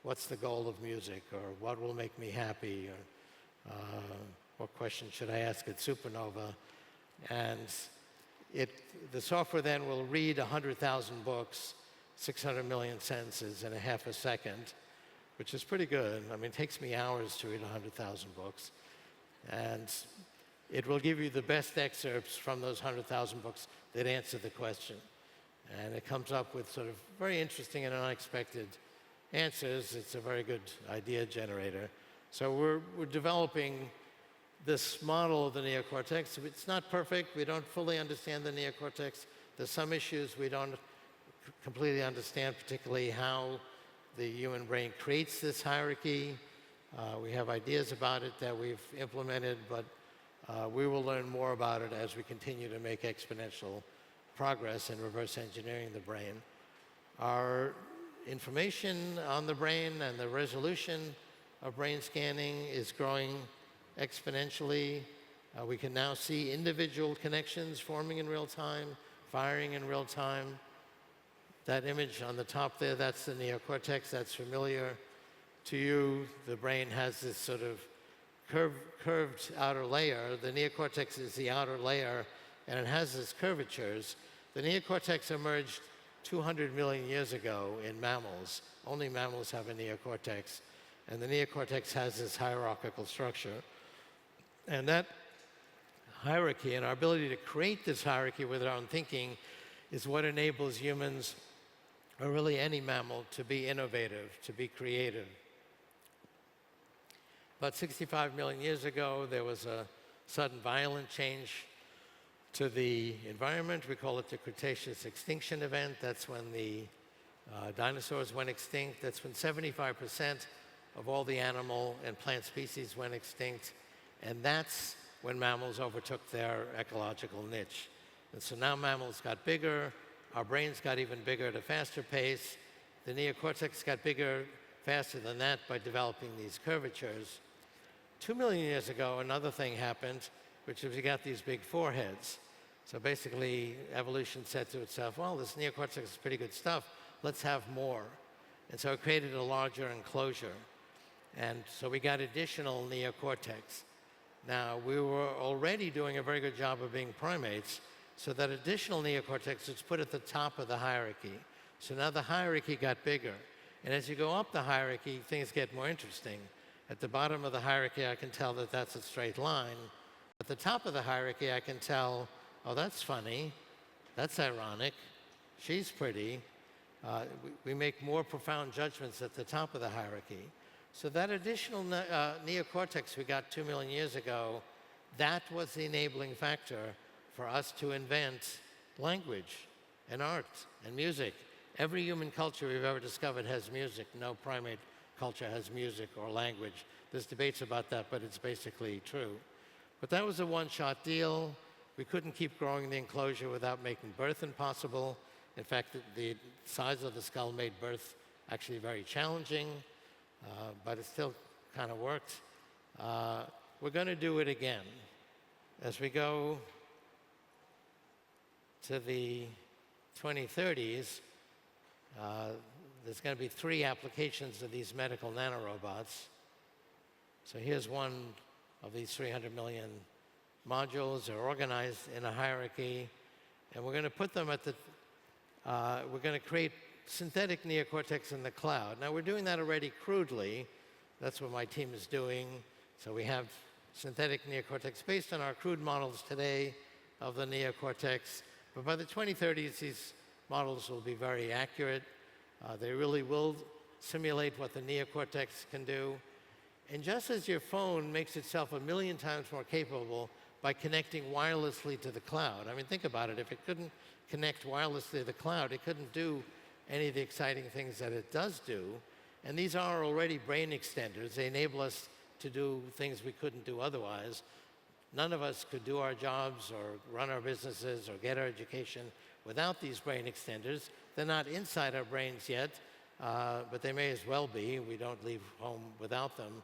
what's the goal of music? Or what will make me happy? Or what question should I ask at SuperNova? And the software then will read 100,000 books, 600 million sentences in a half a second, which is pretty good. I mean, it takes me hours to read 100,000 books. And it will give you the best excerpts from those 100,000 books that answer the question. And it comes up with sort of very interesting and unexpected answers. It's a very good idea generator. So we're developing this model of the neocortex. It's not perfect. We don't fully understand the neocortex. There's some issues we don't completely understand, particularly how the human brain creates this hierarchy. We have ideas about it that we've implemented, but we will learn more about it as we continue to make exponential progress in reverse engineering the brain. Our information on the brain and the resolution of brain scanning is growing exponentially. We can now see individual connections forming in real time, firing in real time. That image on the top there, that's the neocortex. That's familiar to you. The brain has this sort of curved outer layer. The neocortex is the outer layer, and it has these curvatures. The neocortex emerged 200 million years ago in mammals. Only mammals have a neocortex. And the neocortex has this hierarchical structure. And that hierarchy and our ability to create this hierarchy with our own thinking is what enables humans, or really any mammal, to be innovative, to be creative. About 65 million years ago, there was a sudden violent change to the environment. We call it the Cretaceous extinction event. That's when the dinosaurs went extinct. That's when 75% of all the animal and plant species went extinct. And that's when mammals overtook their ecological niche. And so now mammals got bigger. Our brains got even bigger at a faster pace. The neocortex got bigger faster than that by developing these curvatures. 2 million years ago, another thing happened, which is we got these big foreheads. So basically, evolution said to itself, well, this neocortex is pretty good stuff. Let's have more. And so it created a larger enclosure. And so we got additional neocortex. Now, we were already doing a very good job of being primates, so that additional neocortex is put at the top of the hierarchy. So now the hierarchy got bigger. And as you go up the hierarchy, things get more interesting. At the bottom of the hierarchy, I can tell that that's a straight line. At the top of the hierarchy, I can tell, oh, that's funny, that's ironic, she's pretty. We make more profound judgments at the top of the hierarchy. So that additional neocortex we got 2 million years ago, that was the enabling factor for us to invent language and art and music. Every human culture we've ever discovered has music. No primate culture has music or language. There's debates about that, but it's basically true. But that was a one-shot deal. We couldn't keep growing the enclosure without making birth impossible. In fact, the size of the skull made birth actually very challenging, but it still kind of worked. We're going to do it again. As we go to the 2030s, there's going to be 3 applications of these medical nanorobots. So here's one of these 300 million modules. They're organized in a hierarchy, and we're going to put them at the, we're going to create synthetic neocortex in the cloud. Now, we're doing that already crudely. That's what my team is doing. So we have synthetic neocortex based on our crude models today of the neocortex. But by the 2030s, these models will be very accurate. They really will simulate what the neocortex can do. And just as your phone makes itself 1 million times more capable by connecting wirelessly to the cloud. I mean, think about it. If it couldn't connect wirelessly to the cloud, it couldn't do any of the exciting things that it does do. And these are already brain extenders. They enable us to do things we couldn't do otherwise. None of us could do our jobs or run our businesses or get our education without these brain extenders. They're not inside our brains yet, but they may as well be. We don't leave home without them.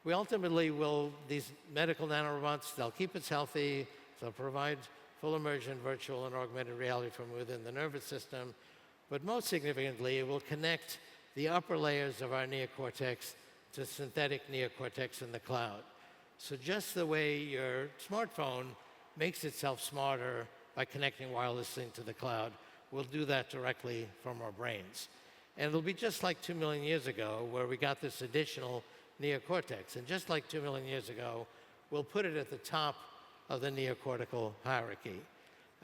We ultimately will, these medical nanorobots, they'll keep us healthy, they'll provide full immersion, virtual and augmented reality from within the nervous system, but most significantly, it will connect the upper layers of our neocortex to synthetic neocortex in the cloud. So just the way your smartphone makes itself smarter by connecting wirelessly to the cloud, we'll do that directly from our brains. And it'll be just like 2 million years ago, where we got this additional neocortex. And just like 2 million years ago, we'll put it at the top of the neocortical hierarchy.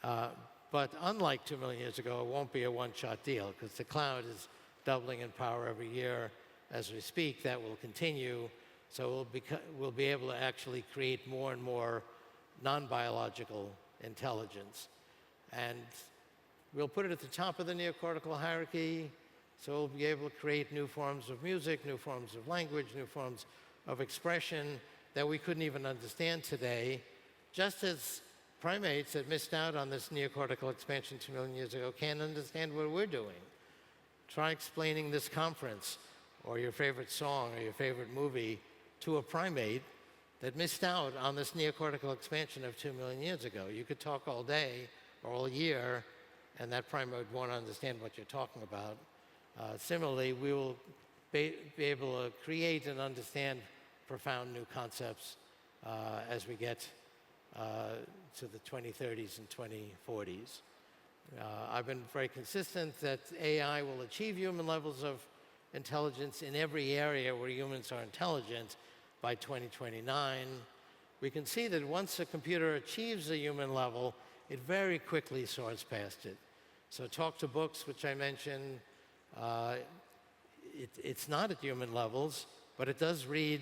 But unlike 2 million years ago, it won't be a one-shot deal, because the cloud is doubling in power every year as we speak. That will continue. So we'll be able to actually create more and more non-biological intelligence. And we'll put it at the top of the neocortical hierarchy So we'll be able to create new forms of music, new forms of language, new forms of expression that we couldn't even understand today, just as primates that missed out on this neocortical expansion 2 million years ago can't understand what we're doing. Try explaining this conference or your favorite song or your favorite movie to a primate that missed out on this neocortical expansion of 2 million years ago. You could talk all day or all year, and that primate won't understand what you're talking about. Similarly, we will be able to create and understand profound new concepts as we get to the 2030s and 2040s. I've been very consistent that AI will achieve human levels of intelligence in every area where humans are intelligent by 2029. We can see that once a computer achieves a human level, it very quickly soars past it. So talk to books, which I mentioned, it's not at human levels, but it does read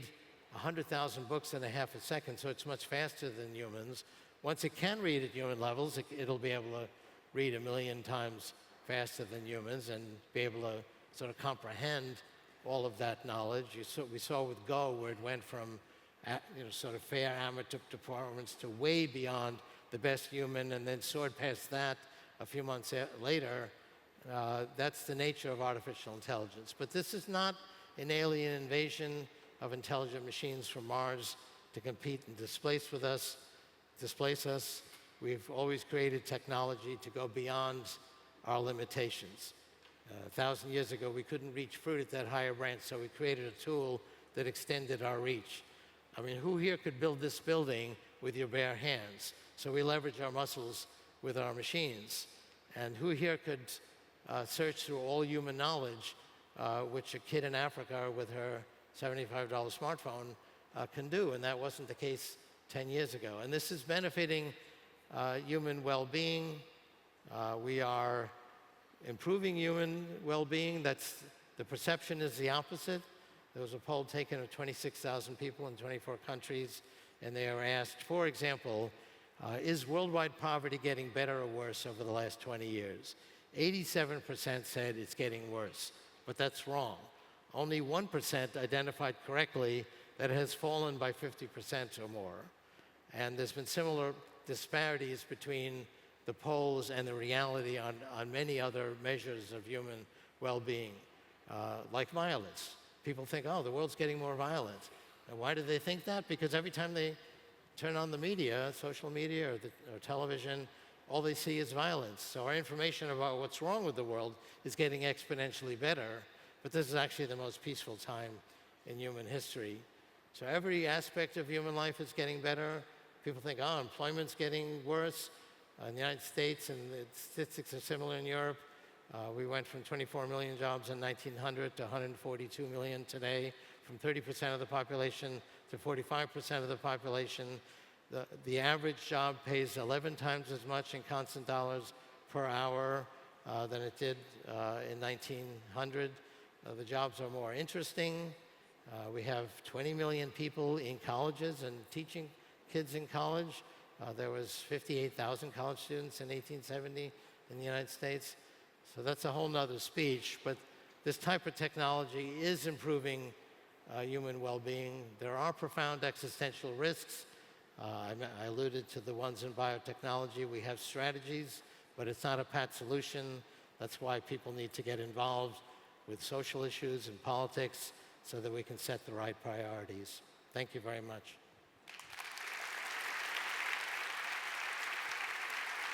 100,000 books in a half a second, so it's much faster than humans. Once it can read at human levels, it'll be able to read 1 million times faster than humans and be able to sort of comprehend all of that knowledge. We saw with Go where it went from sort of fair amateur performance to way beyond the best human and then soared past that a few months later. That's the nature of artificial intelligence. But this is not an alien invasion of intelligent machines from Mars to compete and displace us. We've always created technology to go beyond our limitations. 1,000 years ago, we couldn't reach fruit at that higher branch, so we created a tool that extended our reach. I mean, who here could build this building with your bare hands? So we leverage our muscles with our machines. And who here could search through all human knowledge, which a kid in Africa with her $75 smartphone can do? And that wasn't the case 10 years ago. And this is benefiting human well-being. We are improving human well-being. The perception is the opposite. There was a poll taken of 26,000 people in 24 countries, and they were asked, for example, is worldwide poverty getting better or worse over the last 20 years? 87% said it's getting worse, but that's wrong. Only 1% identified correctly that it has fallen by 50% or more. And there's been similar disparities between the polls and the reality on many other measures of human well-being, like violence. People think, oh, the world's getting more violent. And why do they think that? Because every time they turn on the media, social media or television, all they see is violence. So our information about what's wrong with the world is getting exponentially better, but this is actually the most peaceful time in human history. So every aspect of human life is getting better. People think, oh, employment's getting worse. In the United States, and the statistics are similar in Europe, we went from 24 million jobs in 1900 to 142 million today, from 30% of the population to 45% of the population. The average job pays 11 times as much in constant dollars per hour than it did in 1900. The jobs are more interesting. We have 20 million people in colleges and teaching kids in college. There was 58,000 college students in 1870 in the United States. So that's a whole nother speech, but this type of technology is improving human well-being. There are profound existential risks. I alluded to the ones in biotechnology. We have strategies, but it's not a pat solution. That's why people need to get involved with social issues and politics so that we can set the right priorities. Thank you very much.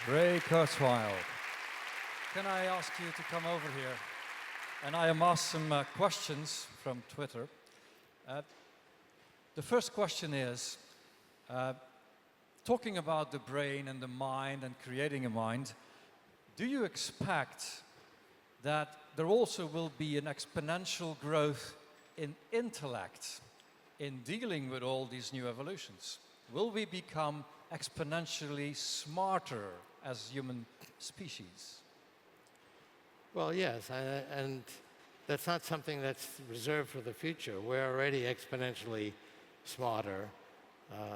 Ray Kurzweil. Can I ask you to come over here? And I am asked some questions from Twitter. The first question is, talking about the brain and the mind and creating a mind, do you expect that there also will be an exponential growth in intellect in dealing with all these new evolutions? Will we become exponentially smarter as human species? Well, yes, and that's not something that's reserved for the future. We're already exponentially smarter.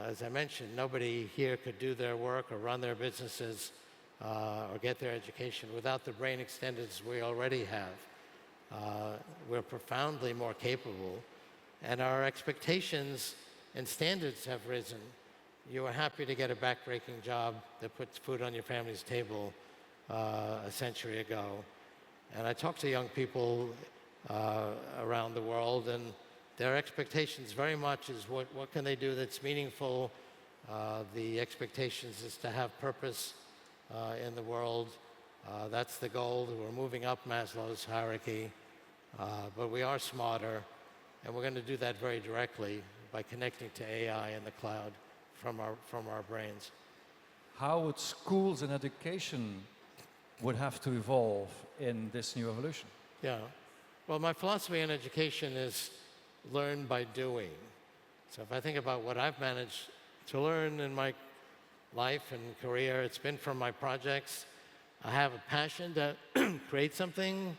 As I mentioned, nobody here could do their work or run their businesses or get their education without the brain extenders we already have. We're profoundly more capable, and our expectations and standards have risen. You were happy to get a backbreaking job that puts food on your family's table a century ago. And I talk to young people around the world, and their expectations very much is what can they do that's meaningful. The expectations is to have purpose in the world. That's the goal. We're moving up Maslow's hierarchy, but we are smarter, and we're going to do that very directly by connecting to AI in the cloud from our brains. How would schools and education would have to evolve in this new evolution? Yeah. Well, my philosophy on education is learn by doing. So if I think about what I've managed to learn in my life and career, it's been from my projects. I have a passion to create something,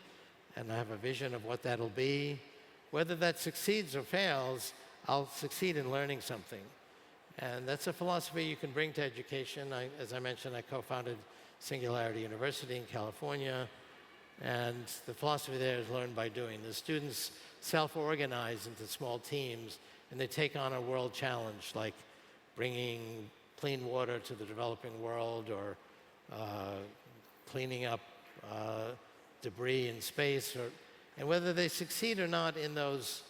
and I have a vision of what that'll be. Whether that succeeds or fails, I'll succeed in learning something. And that's a philosophy you can bring to education. As I mentioned, I co-founded Singularity University in California, and the philosophy there is learn by doing. The students self-organize into small teams, and they take on a world challenge, like bringing clean water to the developing world, or cleaning up debris in space. And whether they succeed or not in those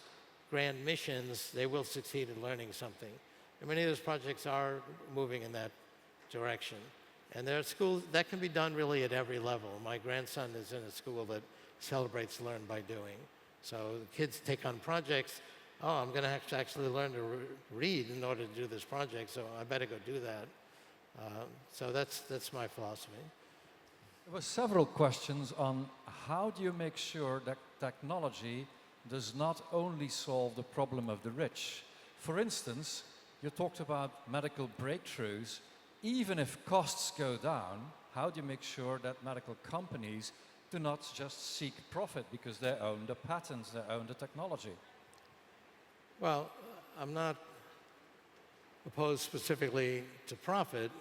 grand missions, they will succeed in learning something. And many of those projects are moving in that direction. And there are schools that can be done really at every level. My grandson is in a school that celebrates learn by doing. So the kids take on projects. Oh, I'm going to have to actually learn to read in order to do this project, so I better go do that. So that's my philosophy. There were several questions on how do you make sure that technology does not only solve the problem of the rich. For instance, you talked about medical breakthroughs. Even if costs go down, how do you make sure that medical companies do not just seek profit because they own the patents, they own the technology? Well, I'm not opposed specifically to profit,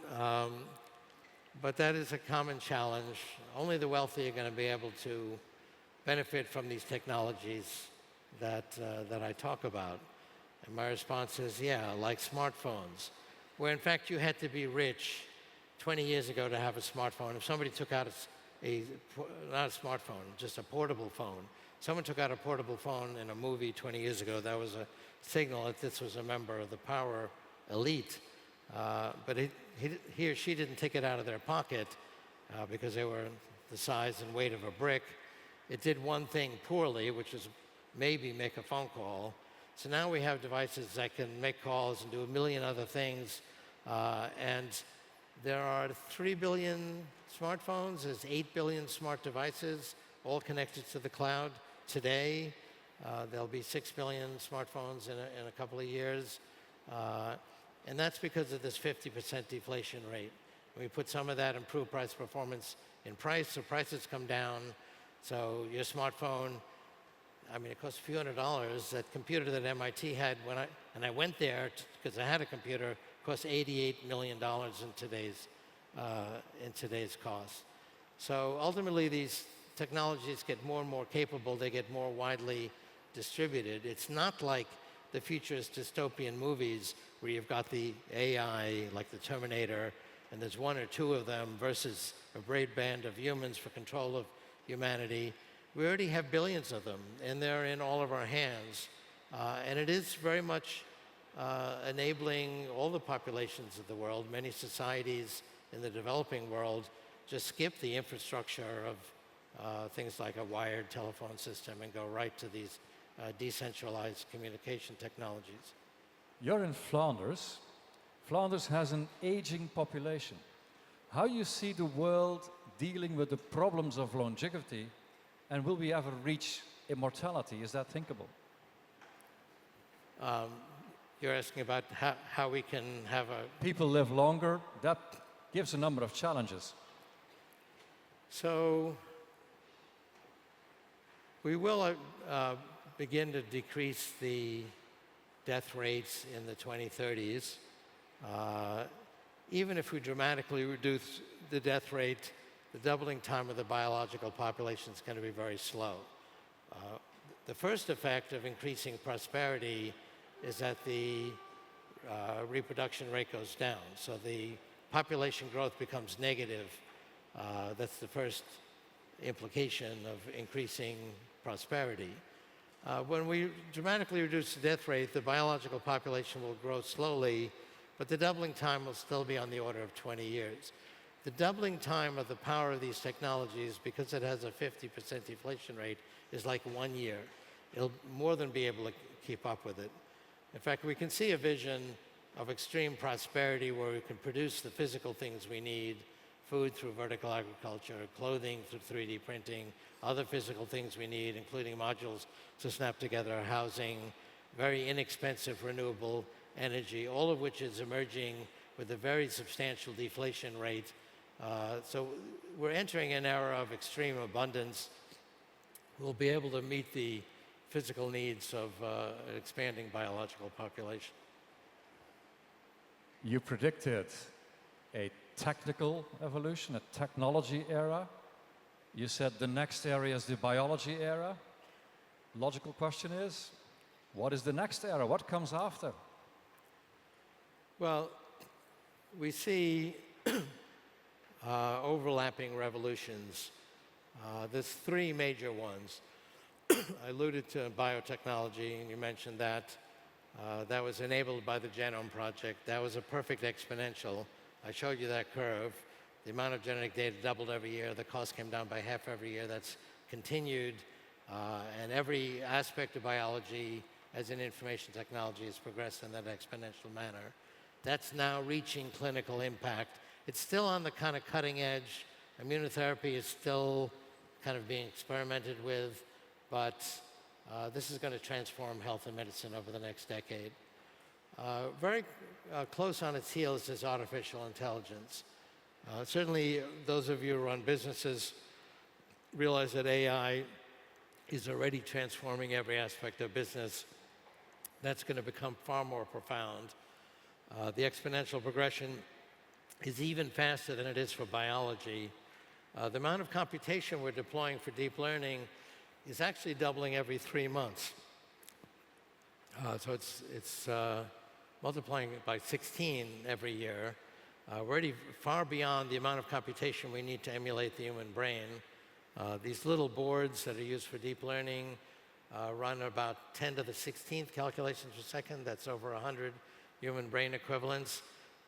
but that is a common challenge. Only the wealthy are going to be able to benefit from these technologies that I talk about. And my response is, yeah, like smartphones, where in fact you had to be rich 20 years ago to have a smartphone. If somebody took out not a smartphone, just a portable phone, someone took out a portable phone in a movie 20 years ago, that was a signal that this was a member of the power elite. But he or she didn't take it out of their pocket because they were the size and weight of a brick. It did one thing poorly, which is maybe make a phone call. So now we have devices that can make calls and do a million other things. And there are 3 billion smartphones. There's 8 billion smart devices, all connected to the cloud today. There'll be 6 billion smartphones in a couple of years. And that's because of this 50% deflation rate. We put some of that improved price performance in price, so prices come down. So your smartphone, I mean, it costs a few $100s. That computer that MIT had and I went there because I had a computer, cost $88 million in today's cost. So ultimately, these technologies get more and more capable. They get more widely distributed. It's not like the futurist dystopian movies where you've got the AI, like the Terminator, and there's one or two of them versus a great band of humans for control of humanity. We already have billions of them, and they're in all of our hands. And it is very much enabling all the populations of the world. Many societies in the developing world just skip the infrastructure of things like a wired telephone system and go right to these decentralized communication technologies. You're in Flanders. Flanders has an aging population. How you see the world dealing with the problems of longevity, and will we ever reach immortality? Is that thinkable? You're asking about how we can have a... People live longer. That gives a number of challenges. So we will begin to decrease the death rates in the 2030s. Even if we dramatically reduce the death rate, the doubling time of the biological population is going to be very slow. The first effect of increasing prosperity is that the reproduction rate goes down. So the population growth becomes negative. That's the first implication of increasing prosperity. When we dramatically reduce the death rate, the biological population will grow slowly, but the doubling time will still be on the order of 20 years. The doubling time of the power of these technologies, because it has a 50% deflation rate, is like 1 year. It'll more than be able to keep up with it. In fact, we can see a vision of extreme prosperity where we can produce the physical things we need, food through vertical agriculture, clothing through 3D printing, other physical things we need, including modules to snap together our housing, very inexpensive renewable energy, all of which is emerging with a very substantial deflation rate. So we're entering an era of extreme abundance. We'll be able to meet the physical needs of an expanding biological population. You predicted a technical evolution, a technology era. You said the next area is the biology era. Logical question is, what is the next era? What comes after? Well, we see overlapping revolutions. There's three major ones. I alluded to biotechnology, and you mentioned that. That was enabled by the Genome Project. That was a perfect exponential. I showed you that curve. The amount of genetic data doubled every year. The cost came down by half every year. That's continued. And every aspect of biology as in information technology has progressed in that exponential manner. That's now reaching clinical impact. It's still on the kind of cutting edge. Immunotherapy is still kind of being experimented with, but this is going to transform health and medicine over the next decade. Very close on its heels is artificial intelligence. Certainly, those of you who run businesses realize that AI is already transforming every aspect of business. That's going to become far more profound. The exponential progression is even faster than it is for biology. The amount of computation we're deploying for deep learning is actually doubling every 3 months. So it's multiplying by 16 every year. We're already far beyond the amount of computation we need to emulate the human brain. These little boards that are used for deep learning run about 10 to the 16th calculations per second. That's over 100 human brain equivalents.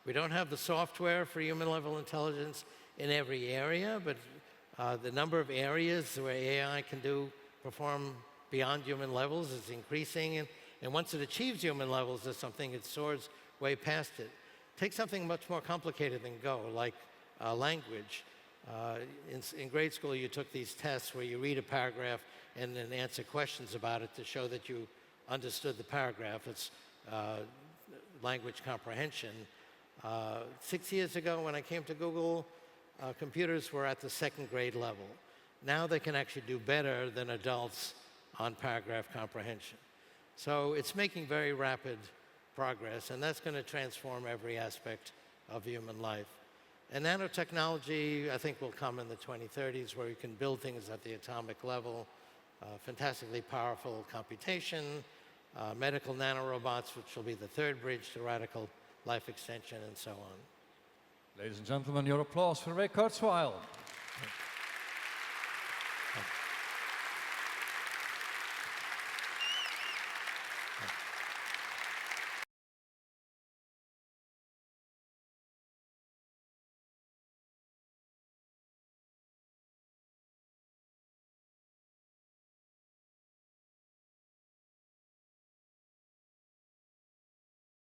We don't have the software for human-level intelligence in every area, but the number of areas where AI can perform beyond human levels is increasing. And once it achieves human levels, there's something it soars way past it. Take something much more complicated than Go, like language. In grade school, you took these tests where you read a paragraph and then answer questions about it to show that you understood the paragraph. It's language comprehension. 6 years ago, when I came to Google, computers were at the second grade level. Now they can actually do better than adults on paragraph comprehension. So it's making very rapid progress, and that's going to transform every aspect of human life. And nanotechnology, I think, will come in the 2030s, where you can build things at the atomic level, fantastically powerful computation, medical nanorobots, which will be the third bridge to radical life extension, and so on. Ladies and gentlemen, your applause for Ray Kurzweil.